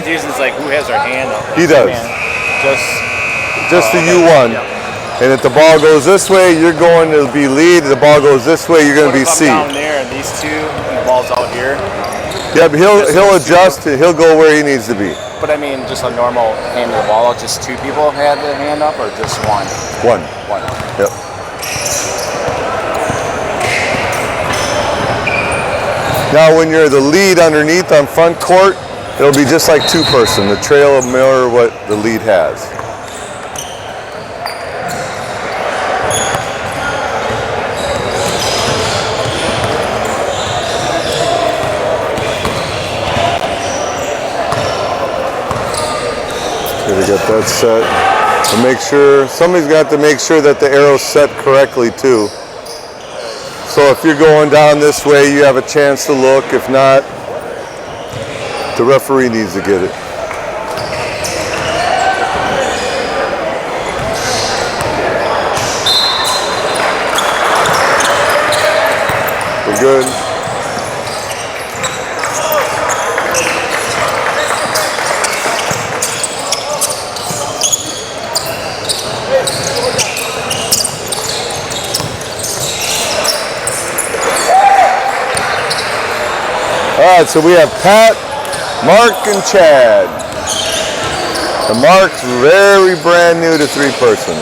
way. It's like who has their hand up. Like, he does. Just the U1. Yep. And if the ball goes this way, you're going to be lead. If the ball goes this way, you're going to be C. Down there, and these two, and the ball's out here. Yeah, but he'll adjust. He'll go where he needs to be. But I mean, just a normal hand of the ball. Just two people had the hand up, or just one? One. Yep. Now, when you're the lead underneath on front court, it'll be just like two-person. The trail will mirror what the lead has. Okay, to get that set. And make sure, somebody's got to make sure that the arrow's set correctly too. So if you're going down this way, you have a chance to look. If not, the referee needs to get it. We're good. All right, so we have Pat, Mark, and Chad. And Mark's very brand new to three-person.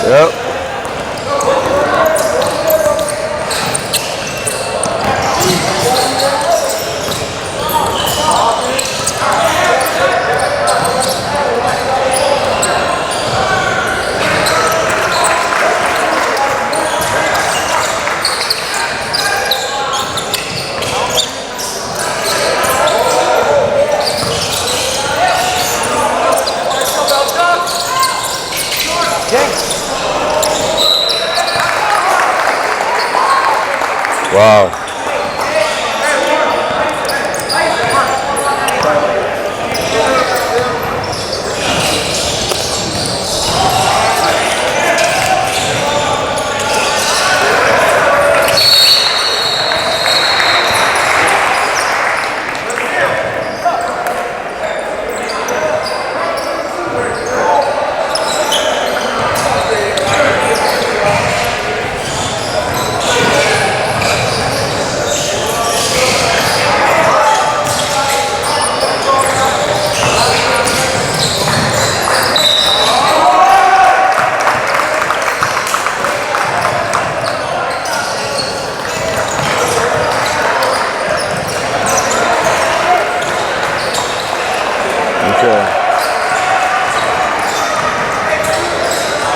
Yep. Wow.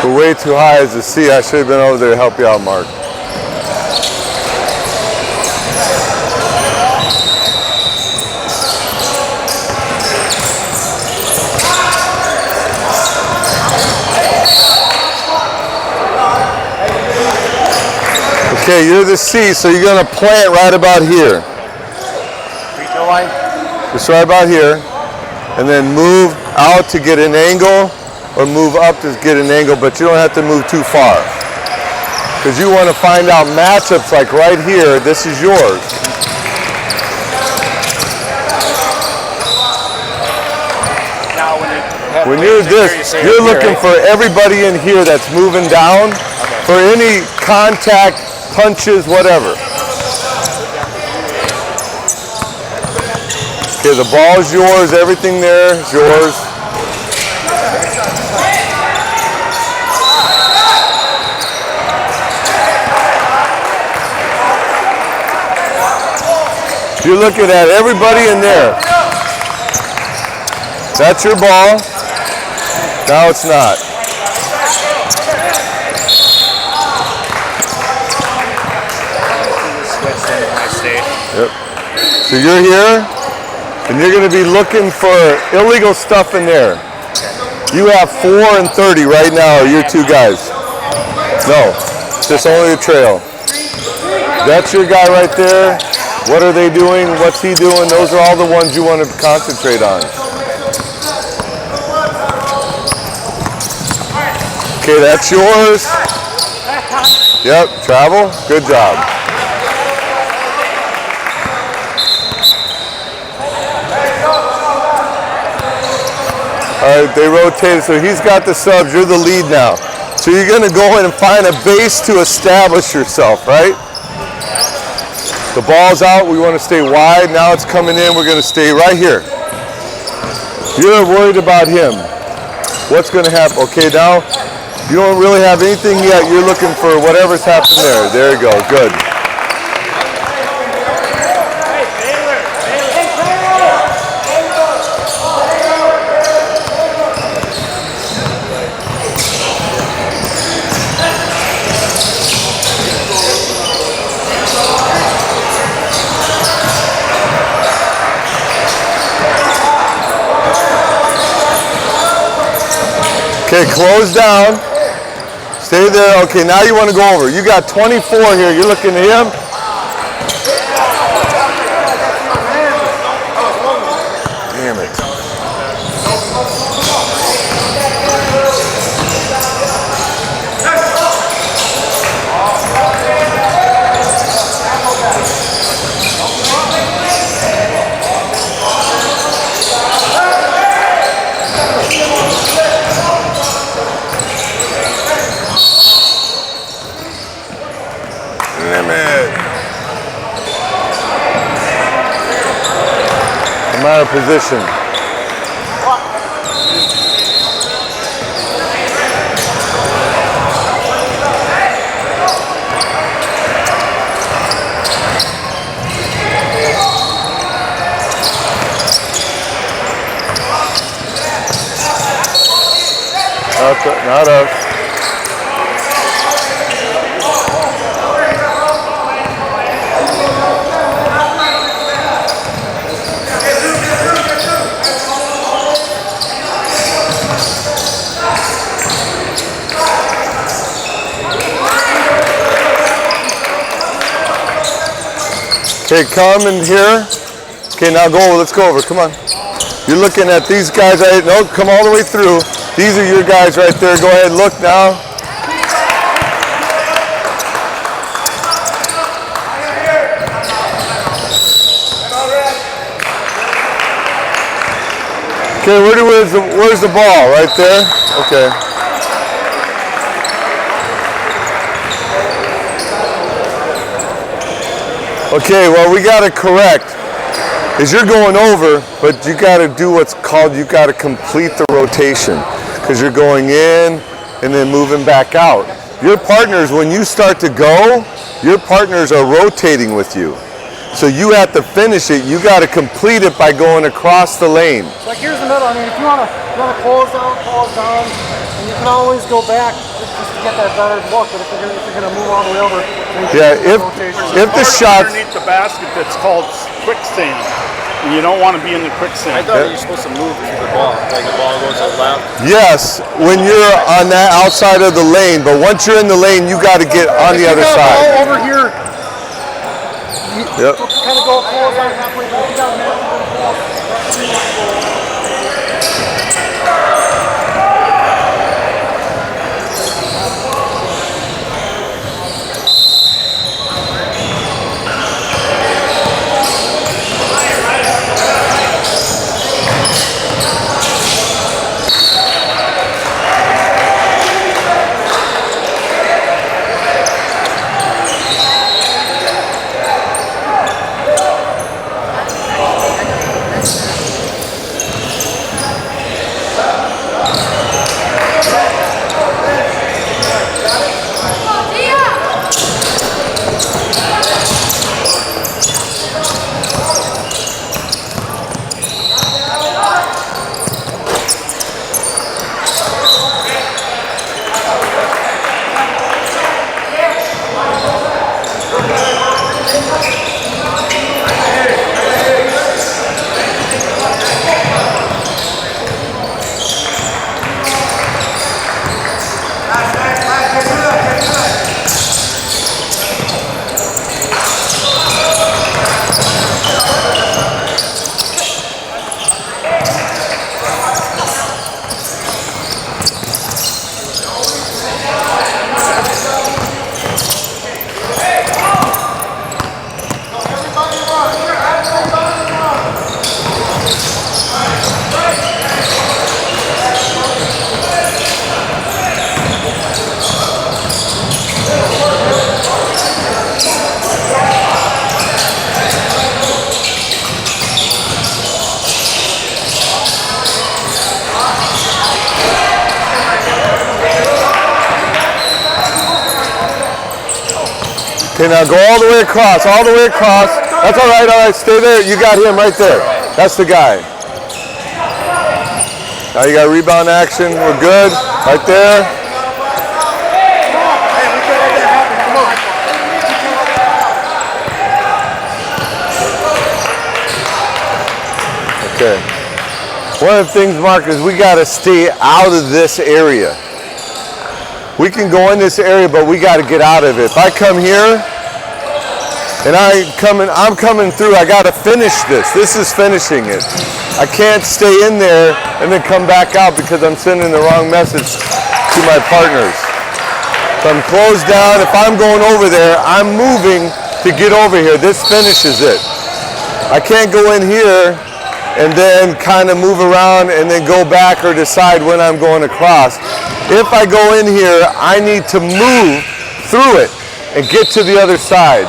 We're way too high as a C. I should have been over there to help you out, Mark. Okay, you're the C, so you're going to plant right about here. Free throw line? Just right about here. And then move out to get an angle, or move up to get an angle, but you don't have to move too far. Because you want to find out matchups like right here. This is yours. Now when you're this, you're looking for everybody in here that's moving down for any contact, punches, whatever. Okay, the ball's yours, everything there is yours. You're looking at everybody in there. That's your ball. Now it's not. Yep. So you're here, and you're going to be looking for illegal stuff in there. You have 4 and 30 right now, your 2 guys. No, just only the trail. That's your guy right there. What are they doing? What's he doing? Those are all the ones you want to concentrate on. Okay, that's yours. Yep, travel. Good job. All right, they rotated, so he's got the subs. You're the lead now. So you're going to go in and find a base to establish yourself, right? The ball's out. We want to stay wide. Now it's coming in. We're going to stay right here. You're worried about him. What's going to happen? Okay, now you don't really have anything yet. You're looking for whatever's happened there. There you go. Good. Okay, close down. Stay there. Okay, now you want to go over. You got 24 here. You're looking at him. Damn it. I'm out of position. Not us. Okay, come in here. Okay, now go. Let's go over. Come on. You're looking at these guys. No, come all the way through. These are your guys right there. Go ahead. Look now. Okay, where's the ball? Right there. Okay. Okay, well, we got to correct. Is you're going over, but you got to do what's called, you got to complete the rotation. Because you're going in and then moving back out. Your partners, when you start to go, your partners are rotating with you. So you have to finish it. You got to complete it by going across the lane. Like here's the middle. I mean, if you want to close down, and you can always go back just to get that better look. But if you're gonna move all the way over, yeah, if the shot underneath the basket, that's called quicksand. And you don't want to be in the quicksand. I thought you were supposed to move to the ball. Like the ball goes to the left. Yes, when you're on that outside of the lane, but once you're in the lane, you got to get on the other side. Ball over here. Yep. Kind of go close on halfway down. Okay, now go all the way across, all the way across. That's all right, stay there. You got him right there. That's the guy. Now you got rebound action, we're good, right there. Okay. One of the things, Mark, is we got to stay out of this area. We can go in this area, but we got to get out of it. If I come here and I'm coming through, I got to finish this. This is finishing it. I can't stay in there and then come back out because I'm sending the wrong message to my partners. If I'm closed down, if I'm going over there, I'm moving to get over here. This finishes it. I can't go in here and then kind of move around and then go back or decide when I'm going across. If I go in here, I need to move through it and get to the other side.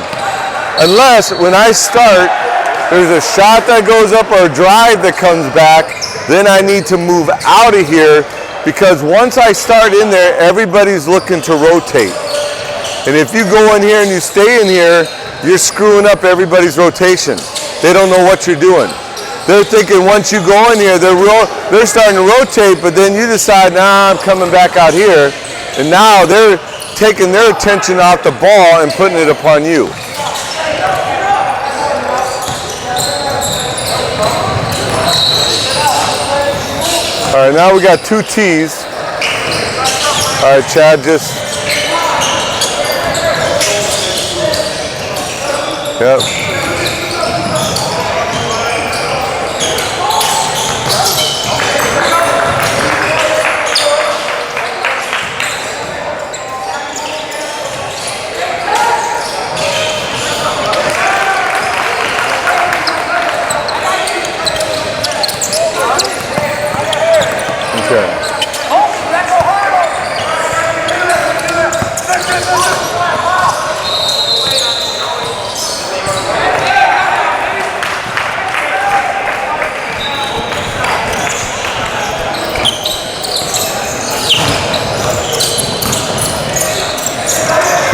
Unless when I start, there's a shot that goes up or a drive that comes back, then I need to move out of here because once I start in there, everybody's looking to rotate. And if you go in here and you stay in here, you're screwing up everybody's rotation. They don't know what you're doing. They're thinking once you go in here, they're starting to rotate, but then you decide, nah, I'm coming back out here. And now they're taking their attention off the ball and putting it upon you. All right, now we got 2 tees. All right, Chad, just. Yep.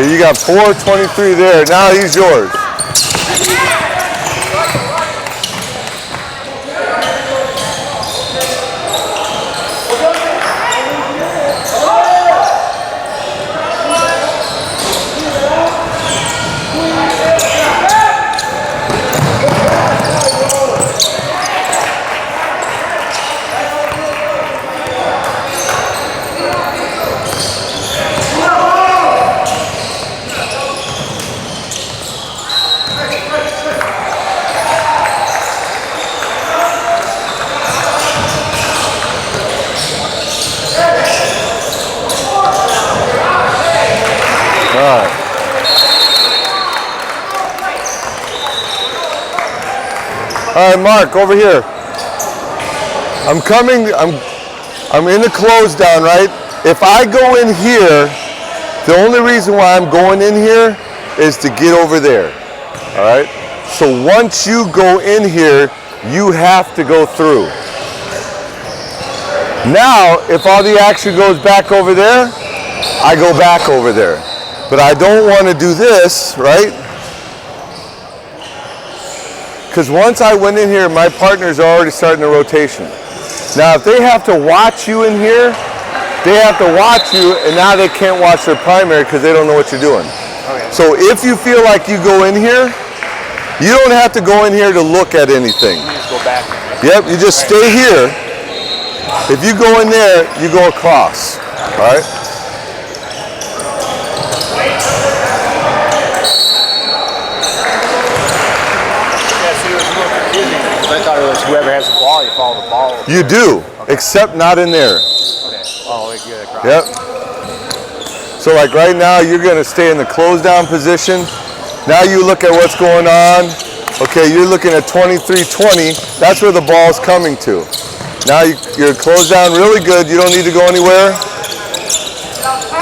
Okay, you got 4:23 there. Now he's yours. All right, Mark, over here. I'm in the close down, right? If I go in here, the only reason why I'm going in here is to get over there, all right? So once you go in here, you have to go through. Now, if all the action goes back over there, I go back over there. But I don't want to do this, right? Because once I went in here, my partners are already starting the rotation. Now, if they have to watch you in here, they have to watch you, and now they can't watch their primary because they don't know what you're doing. Okay. So if you feel like you go in here, you don't have to go in here to look at anything. You just go back. Yep, you just stay here. If you go in there, you go across, all right? I thought it was whoever has the ball, you follow the ball. You do, okay. Except not in there. Okay. Oh, like you're across. Yep. So like right now, you're gonna stay in the close down position. Now you look at what's going on. Okay, you're looking at 23-20. That's where the ball's coming to. Now you're closed down really good. You don't need to go anywhere.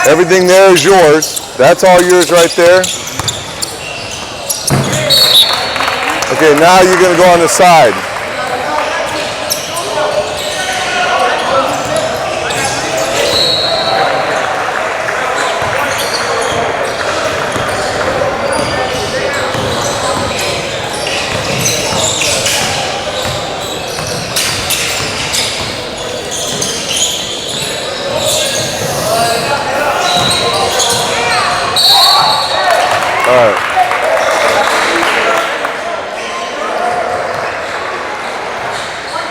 Everything there is yours. That's all yours right there. Okay, now you're going to go on the side. All right.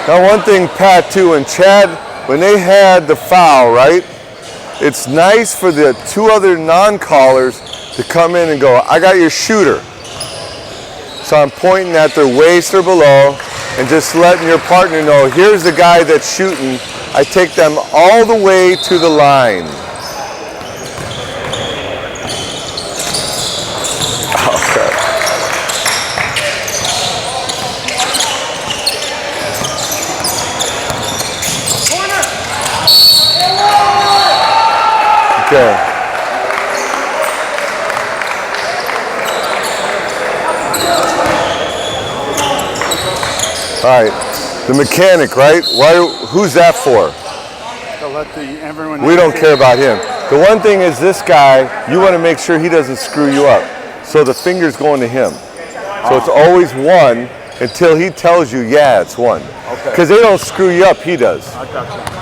Now one thing, Pat, too, and Chad, when they had the foul, right? It's nice for the two other non-callers to come in and go, I got your shooter. So I'm pointing at their waist or below and just letting your partner know, here's the guy that's shooting. I take them all the way to the line. Okay. Okay. All right. The mechanic, right? Who's that for? To let everyone. We don't care about him. The one thing is this guy, you want to make sure he doesn't screw you up. So the finger's going to him. So it's always one until he tells you, yeah, it's one. Okay. Because they don't screw you up, he does. I got you.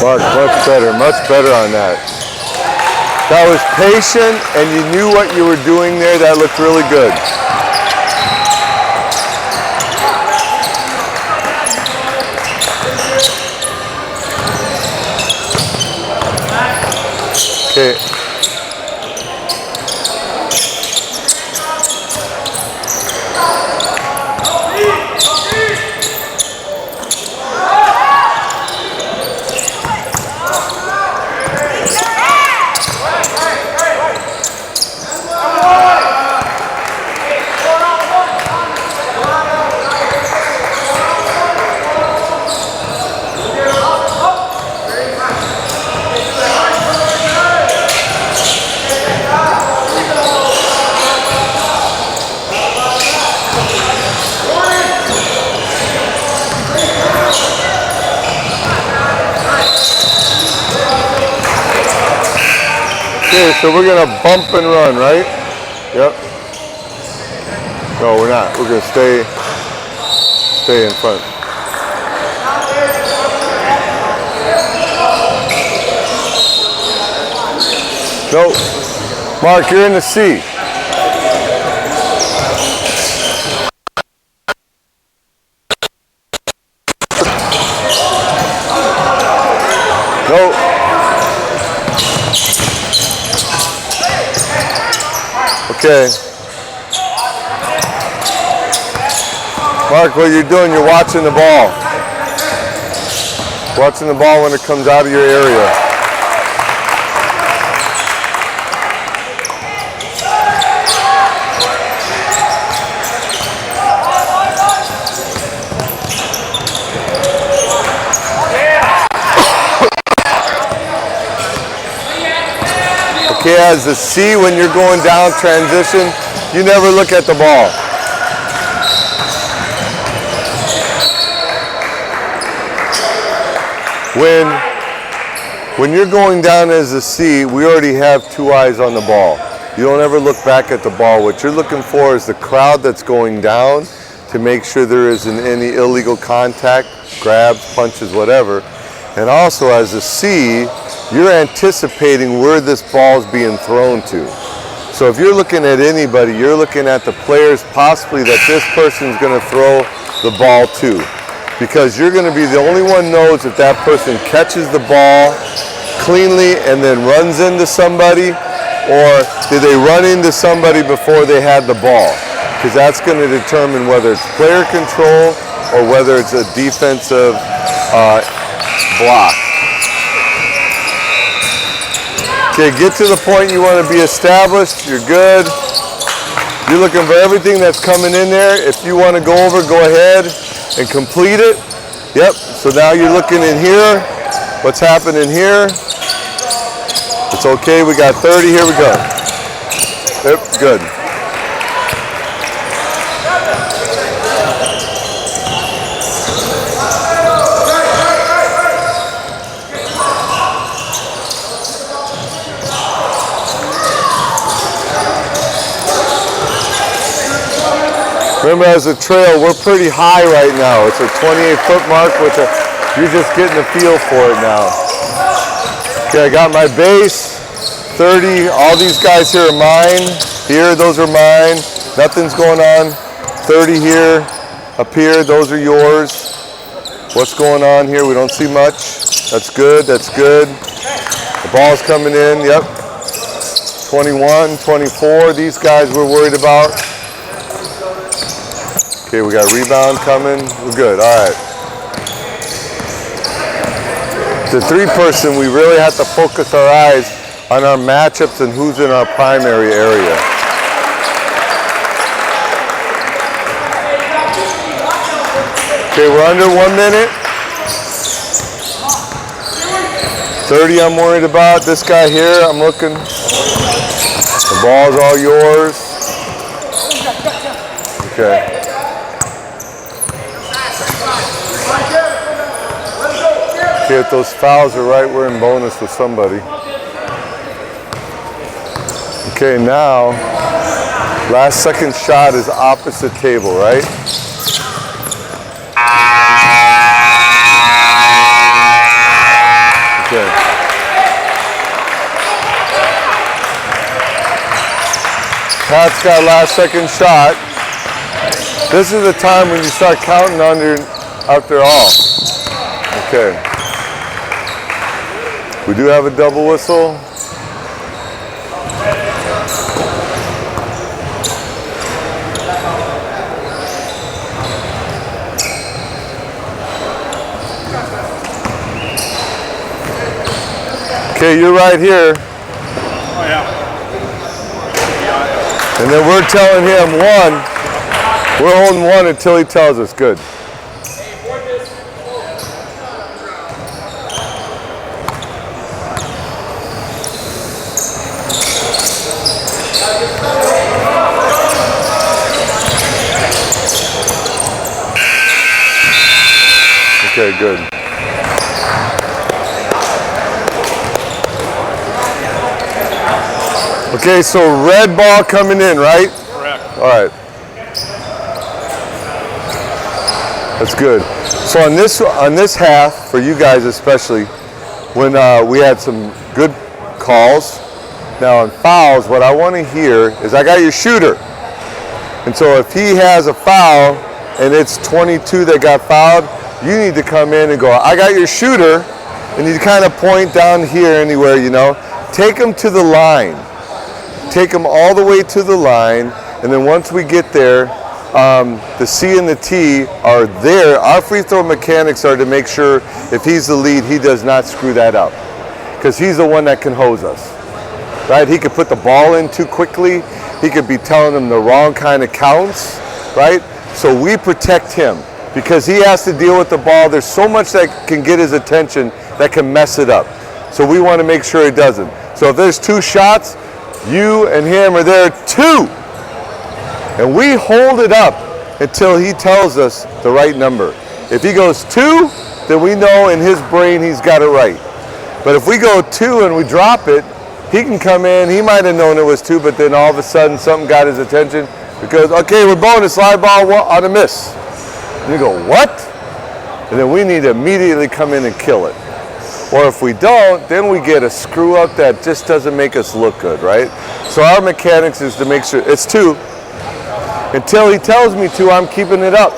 Mark, much better on that. That was patient and you knew what you were doing there. That looked really good. Okay. Okay, so we're gonna bump and run, right? Yep. No, we're not. We're gonna stay in front. No, Mark, you're in the C. No. Okay. Mark, what you're doing, you're watching the ball. Watching the ball when it comes out of your area. Okay, as the C, when you're going down transition, you never look at the ball. When you're going down as a C, we already have two eyes on the ball. You don't ever look back at the ball. What you're looking for is the crowd that's going down to make sure there isn't any illegal contact, grabs, punches, whatever. And also as a C, you're anticipating where this ball is being thrown to. So if you're looking at anybody, you're looking at the players possibly that this person's going to throw the ball to. because you're going to be the only one knows if that person catches the ball cleanly and then runs into somebody, or did they run into somebody before they had the ball? Because that's going to determine whether it's player control or whether it's a defensive block. Okay, get to the point you want to be established. You're good. You're looking for everything that's coming in there. If you want to go over, go ahead and complete it. Yep, so now you're looking in here. What's happening here? It's okay, we got 30, here we go. Yep, good. Remember, as a trail, we're pretty high right now. It's a 28-foot mark, which you're just getting a feel for it now. Okay, I got my base, 30. All these guys here are mine. Here, those are mine. Nothing's going on. 30 here, up here, those are yours. What's going on here? We don't see much. That's good, that's good. The ball's coming in, yep. 21, 24, these guys we're worried about. Okay, we got a rebound coming. We're good, all right. The three-person, we really have to focus our eyes on our matchups and who's in our primary area. Okay, we're under 1 minute. 30 I'm worried about. This guy here, I'm looking. The ball's all yours. Okay. Okay, if those fouls are right, we're in bonus with somebody. Okay, now, last second shot is opposite table, right? Okay. Pat's got last second shot. This is the time when you start counting after all. Okay. We do have a double whistle. Okay, you're right here. Oh, yeah. And then we're telling him 1. We're holding 1 until he tells us. Good. Okay, good. Okay, so red ball coming in, right? Correct. All right. That's good. So on this half, for you guys especially, when we had some good calls. Now on fouls, what I want to hear is I got your shooter. And so if he has a foul and it's 22 that got fouled, you need to come in and go, I got your shooter, and you kind of point down here anywhere, you know. Take him to the line. Take him all the way to the line, and then once we get there, the C and the T are there. Our free throw mechanics are to make sure if he's the lead, he does not screw that up, because he's the one that can hose us, right? He could put the ball in too quickly. He could be telling them the wrong kind of counts, right? So we protect him. Because he has to deal with the ball. There's so much that can get his attention that can mess it up. So we want to make sure he doesn't. So if there's 2 shots, you and him are there 2. And we hold it up until he tells us the right number. If he goes 2, then we know in his brain he's got it right. But if we go 2 and we drop it, he can come in. He might have known it was 2, but then all of a sudden something got his attention. Because, okay, we're bonus, slide ball on a miss. And you go, what? And then we need to immediately come in and kill it. Or if we don't, then we get a screw up that just doesn't make us look good, right? So our mechanics is to make sure it's 2. Until he tells me to, I'm keeping it up,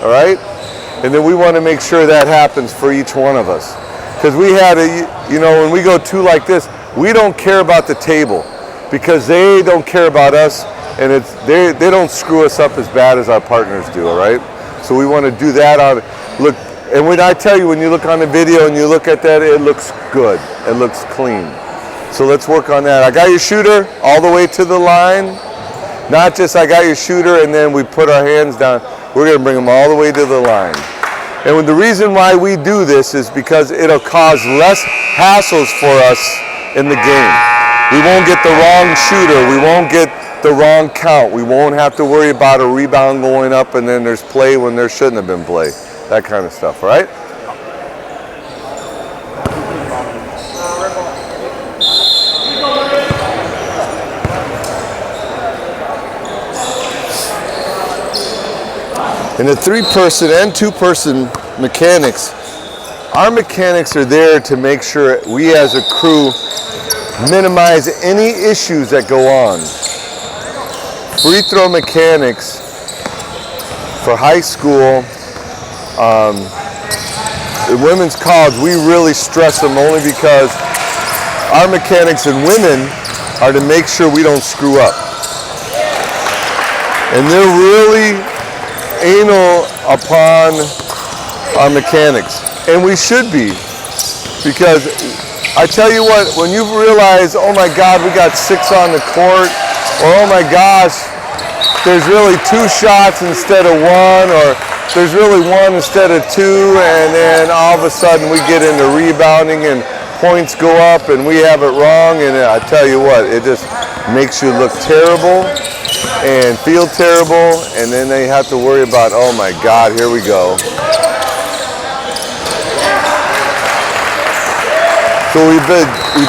all right? And then we want to make sure that happens for each one of us. Because we had when we go two like this, we don't care about the table because they don't care about us, and they don't screw us up as bad as our partners do, all right? So we want to do that on, look, and when I tell you, when you look on the video and you look at that, it looks good, it looks clean. So let's work on that. I got your shooter all the way to the line, not just I got your shooter and then we put our hands down. We're going to bring them all the way to the line. And the reason why we do this is because it'll cause less hassles for us in the game. We won't get the wrong shooter. We won't get the wrong count. We won't have to worry about a rebound going up and then there's play when there shouldn't have been play. That kind of stuff, all right? In the 3-person and 2-person mechanics, our mechanics are there to make sure we as a crew minimize any issues that go on. Free throw mechanics for high school, in women's college, we really stress them only because our mechanics in women are to make sure we don't screw up. And they're really anal upon our mechanics, and we should be, because I tell you what, when you realize, oh my God, we got 6 on the court, or oh my gosh, there's really 2 shots instead of 1, or there's really 1 instead of 2, and then all of a sudden we get into rebounding and points go up and we have it wrong, and I tell you what, it just makes you look terrible and feel terrible, and then they have to worry about, oh my God, here we go. So we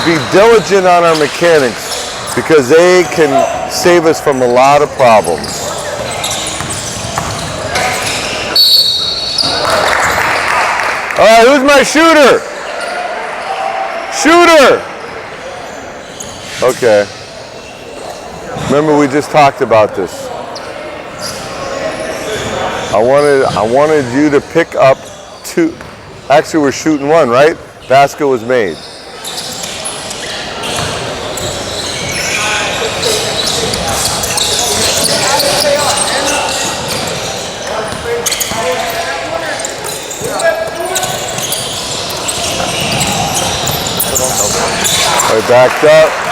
be diligent on our mechanics because they can save us from a lot of problems. All right, who's my shooter? Shooter! Okay. Remember, we just talked about this. I wanted you to pick up 2. Actually, we're shooting 1, right? Basket was made. All right, backed up.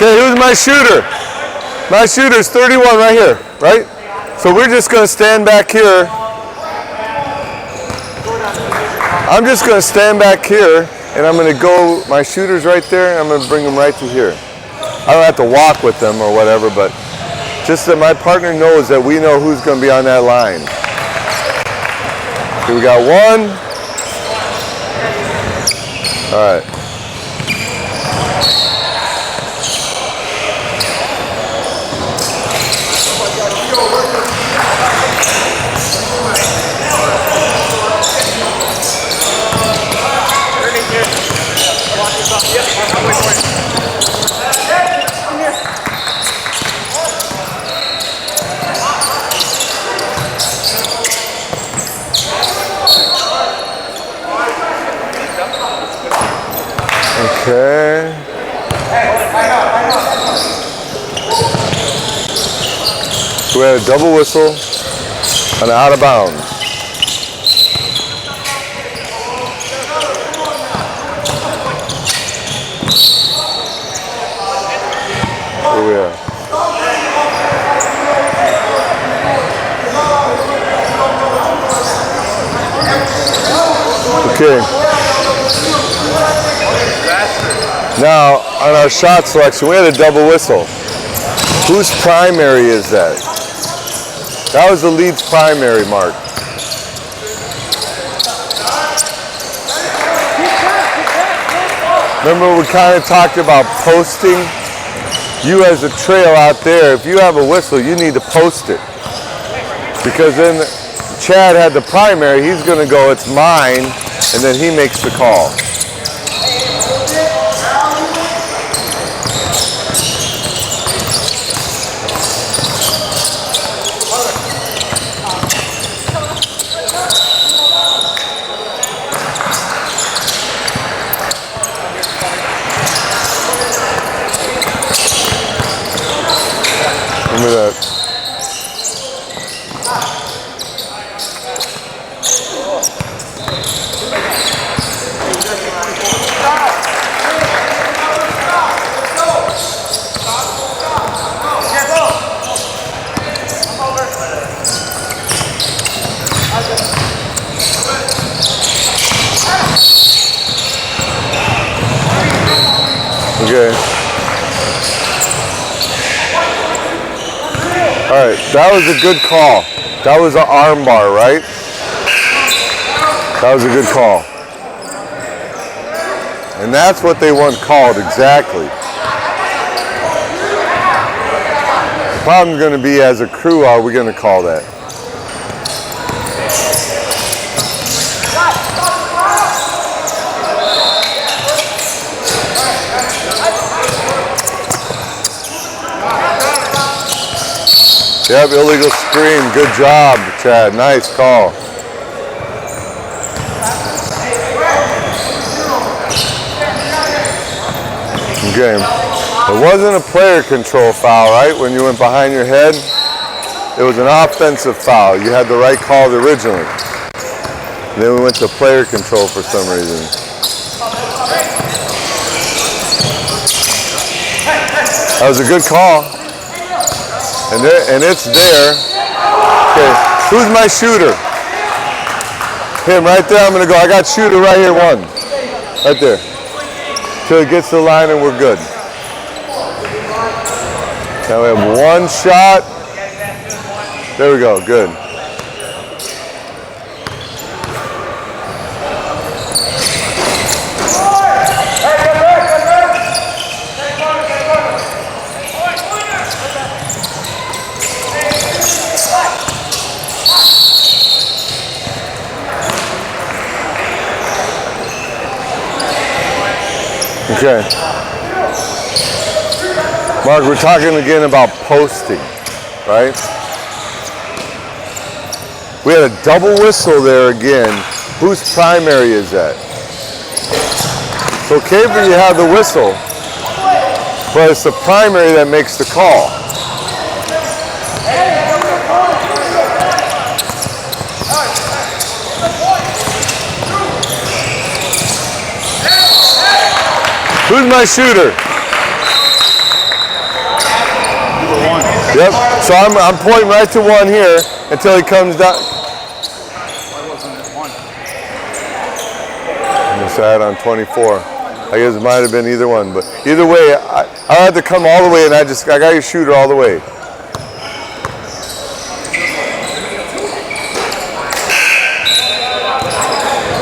Okay, who's my shooter? My shooter's 31 right here, right? So we're just going to stand back here. I'm just going to stand back here, and I'm going to go, my shooter's right there, and I'm going to bring them right to here. I don't have to walk with them or whatever, but just that my partner knows that we know who's going to be on that line. Okay, we got 1. All right. Okay. So we had a double whistle and out of bounds. Now, on our shot selection, we had a double whistle. Whose primary is that? That was the lead's primary, Mark. Remember we kind of talked about posting? You as a trail out there, if you have a whistle, you need to post it. Because then Chad had the primary, he's going to go, it's mine, and then he makes the call. Remember that. Okay. All right, that was a good call. That was an arm bar, right? That was a good call. And that's what they want called, exactly. The problem's going to be, as a crew, are we going to call that? Yep, illegal screen. Good job, Chad. Nice call. Okay. It wasn't a player control foul, right? When you went behind your head, it was an offensive foul. You had the right call originally. And then we went to player control for some reason. That was a good call. And it's there. Okay, who's my shooter? Him right there. I'm gonna go. I got shooter right here, one. Right there. Till it gets to the line and we're good. Now we have one shot. There we go, good. Okay. Mark, we're talking again about posting, right? We had a double whistle there again. Whose primary is that? It's okay for you to have the whistle, but it's the primary that makes the call. Who's my shooter? Yep. So I'm pointing right to one here until he comes down. Why wasn't it one? I'm gonna say it on 24. I guess it might have been either one, but either way, I had to come all the way, and I got your shooter all the way.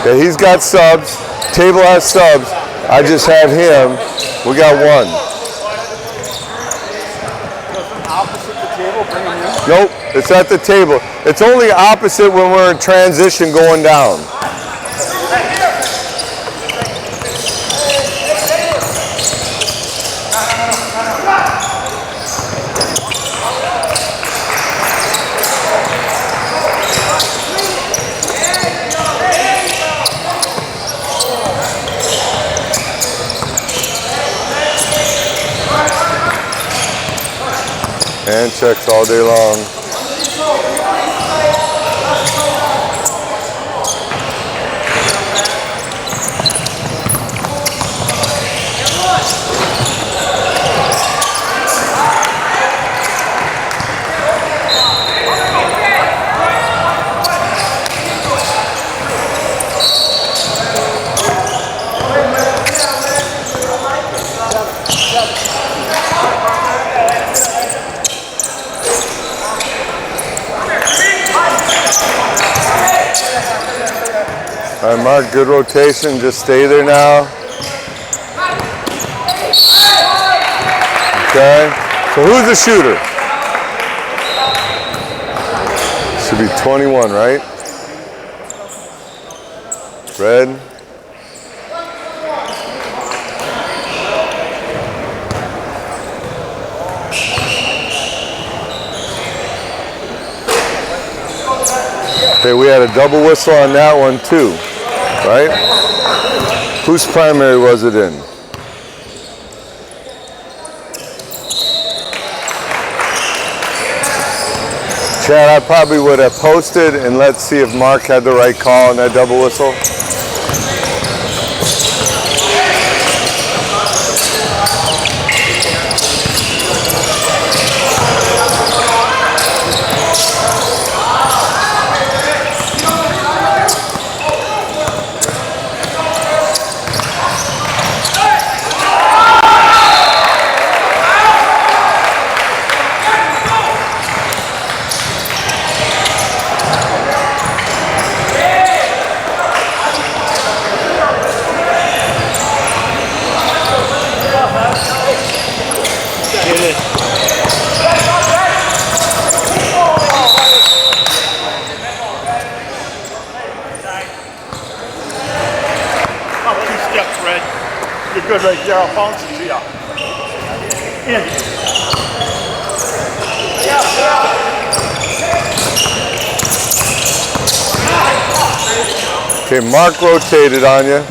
Okay, he's got subs. Table has subs. I just have him. We got one. Opposite the table, bring him in. Nope, it's at the table. It's only opposite when we're in transition going down. Hand checks all day long. All right, Mark, good rotation. Just stay there now. Okay. So who's the shooter? Should be 21, right? Red. Okay, we had a double whistle on that one too, right? Whose primary was it in? Chad, I probably would have posted, and let's see if Mark had the right call on that double whistle. Good right there, I'll bounce it to you. Andy. Okay, Mark rotated on you.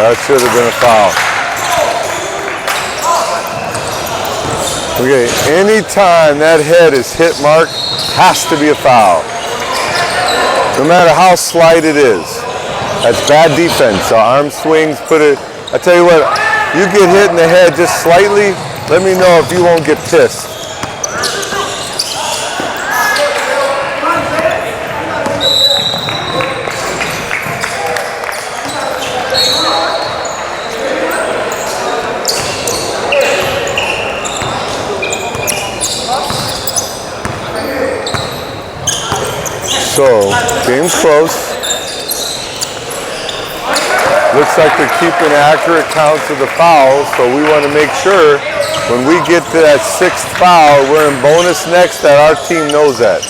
That should have been a foul. Okay, anytime that head is hit, Mark, has to be a foul. No matter how slight it is. That's bad defense. So arm swings, put it. I tell you what, you get hit in the head just slightly, let me know if you won't get pissed. So, game's close. Looks like they're keeping accurate counts of the fouls, so we want to make sure when we get to that sixth foul, we're in bonus next, that our team knows that.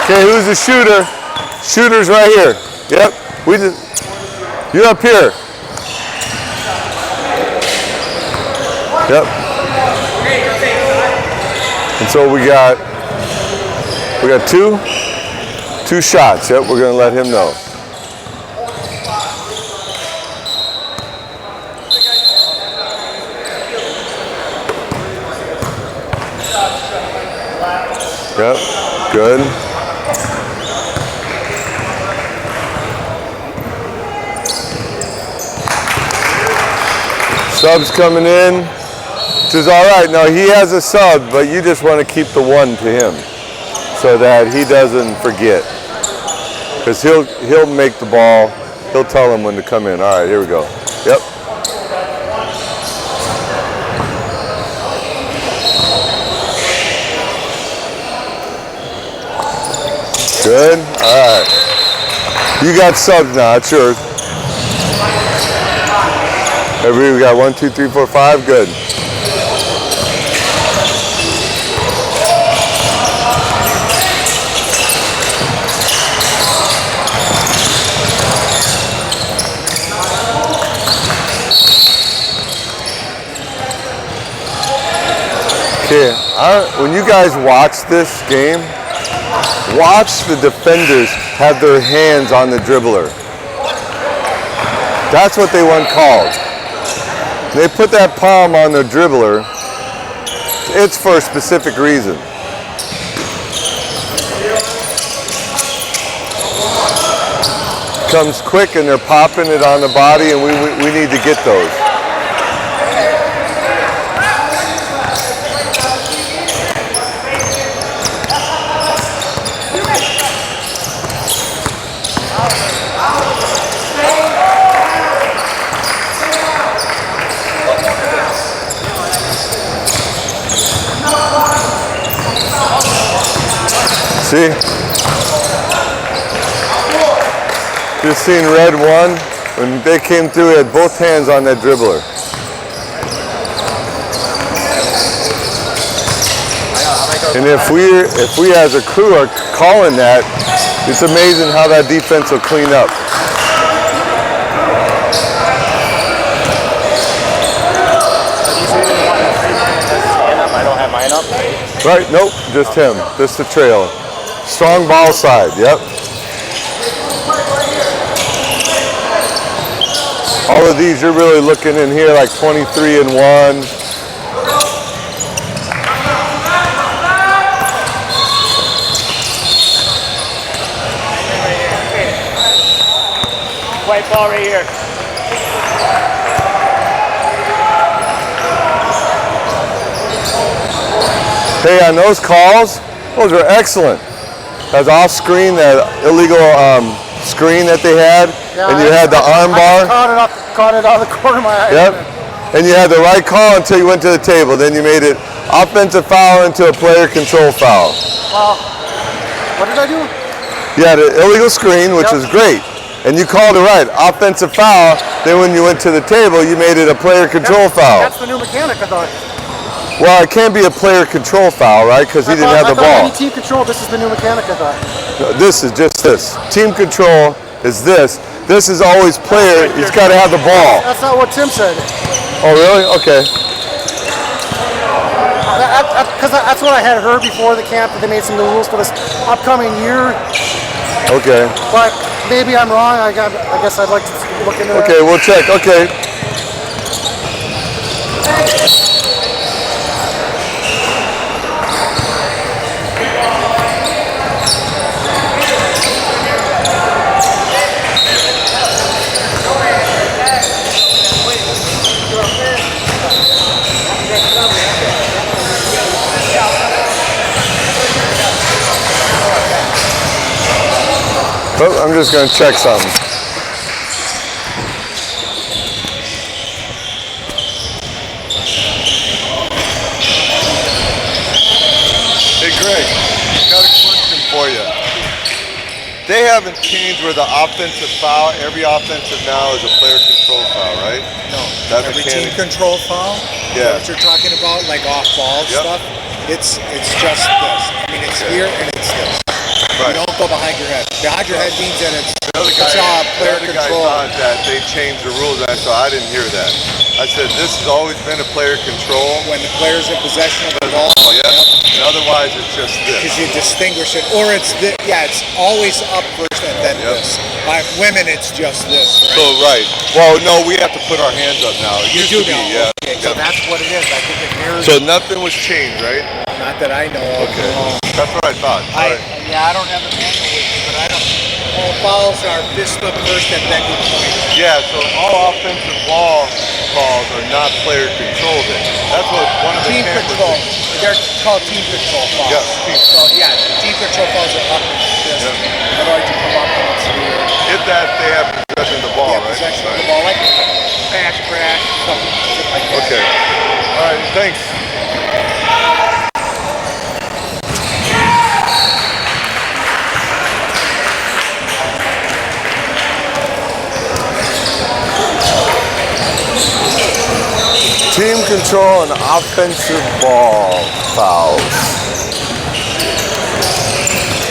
Okay, who's the shooter? Shooter's right here. Yep, you're up here. Yep. And so we got two shots. Yep, we're gonna let him know. Yep, good. Sub's coming in, which is all right. Now he has a sub, but you just want to keep the one to him so that he doesn't forget. Because he'll make the ball, he'll tell him when to come in. All right, here we go. Yep. Good, all right. You got subs now, it's yours. We got 1, 2, 3, 4, 5. Good. Okay. When you guys watch this game, watch the defenders have their hands on the dribbler. That's what they want called. They put that palm on the dribbler. It's for a specific reason. Comes quick and they're popping it on the body, and we need to get those. See? Just seen red one. When they came through, he had both hands on that dribbler. And if we as a crew are calling that, it's amazing how that defense will clean up. I don't have mine up. Right, nope, just him, just the trail. Strong ball side, yep. All of these, you're really looking in here like 23 and 1. White ball right here. Hey, on those calls, those are excellent. That's off screen, that illegal screen that they had, Yeah, and you had the arm bar. Caught it out of the corner of my eye. Yep. And you had the right call until you went to the table. Then you made it offensive foul into a player control foul. What did I do? You had an illegal screen, which is great. And you called it right, offensive foul. Then when you went to the table, you made it a player control foul. That's the new mechanic, I thought. Well, it can't be a player control foul, right? Because he didn't have the ball. Any team control, this is the new mechanic, I thought. This is just this. Team control is this. This is always player. He's got to have the ball. That's not what Tim said. Oh, really? Okay. Because that's what I had heard before the camp, that they made some new rules for this upcoming year. Okay. But maybe I'm wrong. I guess I'd like to look into that. Okay, we'll check. Okay. Oh, I'm just going to check something. Hey, Greg, got a question for you. They haven't changed where the offensive foul, every offensive now is a player control foul, right? No. That Every team mechanic- control foul? Yeah. What you're talking about, like off ball Yep. stuff? It's just this. I mean, it's here and it's this. Right. You don't go behind your head. Behind your head means that it's The other guy, player the other guy control. thought that they changed the rules, and so I didn't hear that. I said this has always been a player control. When the player's in possession of the ball, Oh, yeah. And otherwise, it's just because this. you distinguish it. Or it's it's always up first and then Yep. this. By women, it's just this, right? So right. Well, no, we have to put our hands up now. It You used do to be, now. yeah. Okay, so Yep. that's what it is. I think it mirrors. So nothing was changed, right? Not that I know of. Okay. No. That's what I thought. All right. Yeah, I don't have the manual with me, but I don't. All fouls are fist up first and then you point. Yeah, so all offensive ball calls are not player controlled. That's what one of the Team cameras control. is. They're called team control fouls. Yeah, team. So yeah, team control fouls are up this. Yeah. Otherwise you come up and it's weird. If that they have possession of the ball, Yeah, right? possession of Right. the ball, like pass, crash, stuff like that. Okay. All right, thanks. Team control and offensive ball fouls.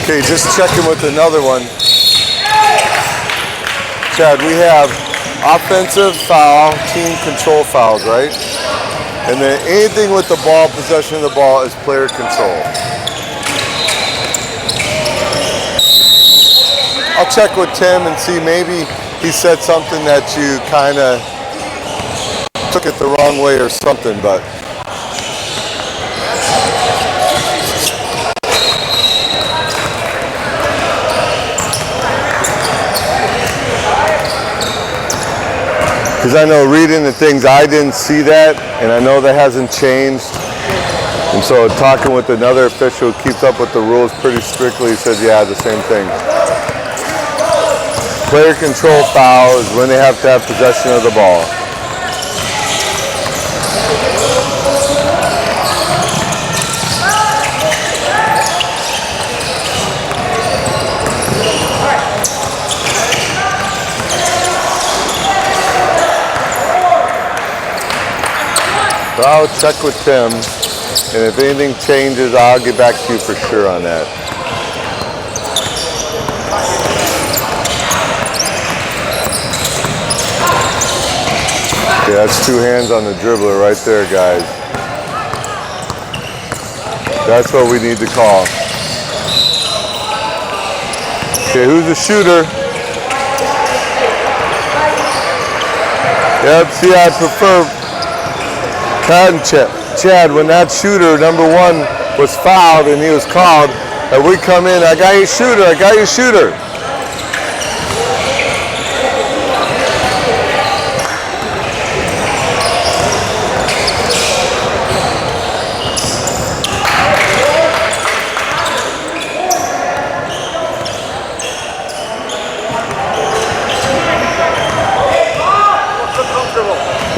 Okay, just checking with another one. Chad, we have offensive foul, team control fouls, right? And then anything with the ball, possession of the ball is player control. check with Tim and see maybe he said something that you kind of took it the wrong way or something, but. Because I know reading the things, I didn't see that, and I know that hasn't changed. And so talking with another official who keeps up with the rules pretty strictly, he said, yeah, the same thing. Player control foul is when they have to have possession of the ball. So I'll check with Tim, and if anything changes, I'll get back to you for sure on that. Okay, that's 2 hands on the dribbler right there, guys. That's what we need to call. Okay, who's the shooter? Yep, see, I prefer Chad, when that shooter, number 1, was fouled and he was called, and we come in, I got your shooter, I got your shooter.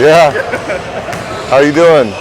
Yeah. How you doing?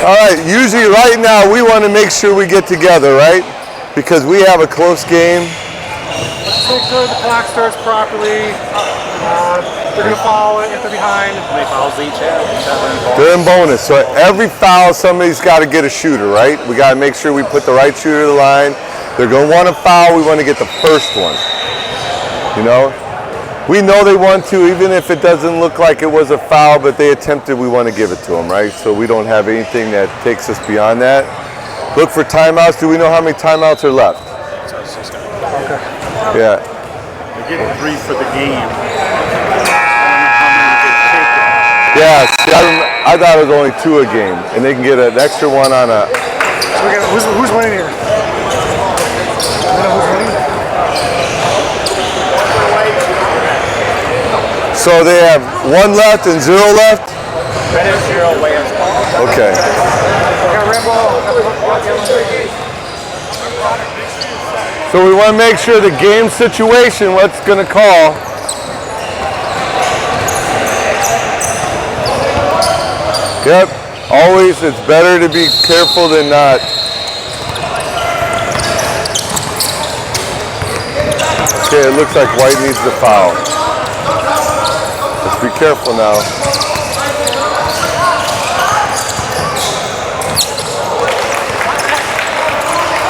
All right, usually right now we want to make sure we get together, right? Because we have a close game. Let's make sure the clock starts properly. They're going to foul it if they're behind. How many fouls each have? They're in bonus. So every foul, somebody's got to get a shooter, right? We got to make sure we put the right shooter to the line. They're going to want to foul. We want to get the first one. You know? We know they want to, even if it doesn't look like it was a foul, but they attempted, we want to give it to them, right? So we don't have anything that takes us beyond that. Look for timeouts. Do we know how many timeouts are left? Okay. Yeah. They're getting 3 for the game. Yeah, see, I thought it was only 2 a game, and they can get an extra one on a... So who's winning here? You know who's winning? So they have 1 left and 0 left? Red is 0, white is 1. Okay. So we want to make sure the game situation, what's going to call. Yep, always it's better to be careful than not. Okay, it looks like white needs the foul. Let's be careful now.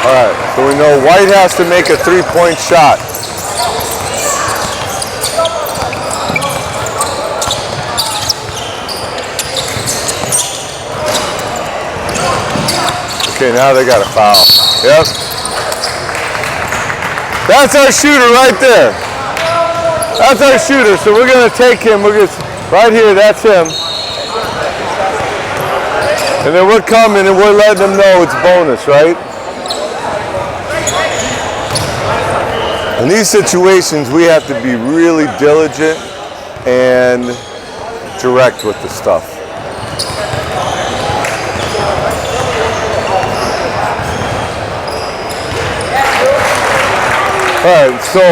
All right, so we know white has to make a 3-point shot. Okay, now they got a foul. Yep. That's our shooter right there. That's our shooter, so we're going to take him. We're just right here, that's him. And then we're coming and we're letting them know it's bonus, right? In these situations, we have to be really diligent and direct with the stuff. All right, so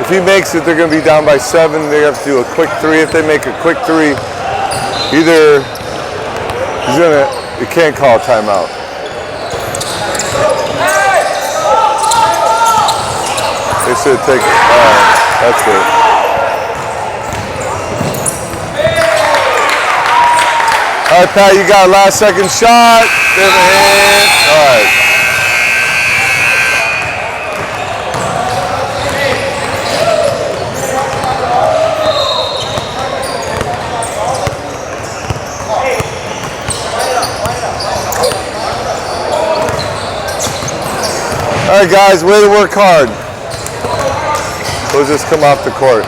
if he makes it, they're going to be down by 7. They have to do a quick 3. If they make a quick 3, either he's going to, you can't call a timeout. They should take, that's it. All right, Pat, you got a last second shot. There's a hand. All right. All right, guys, way to work hard. We'll just come off the court.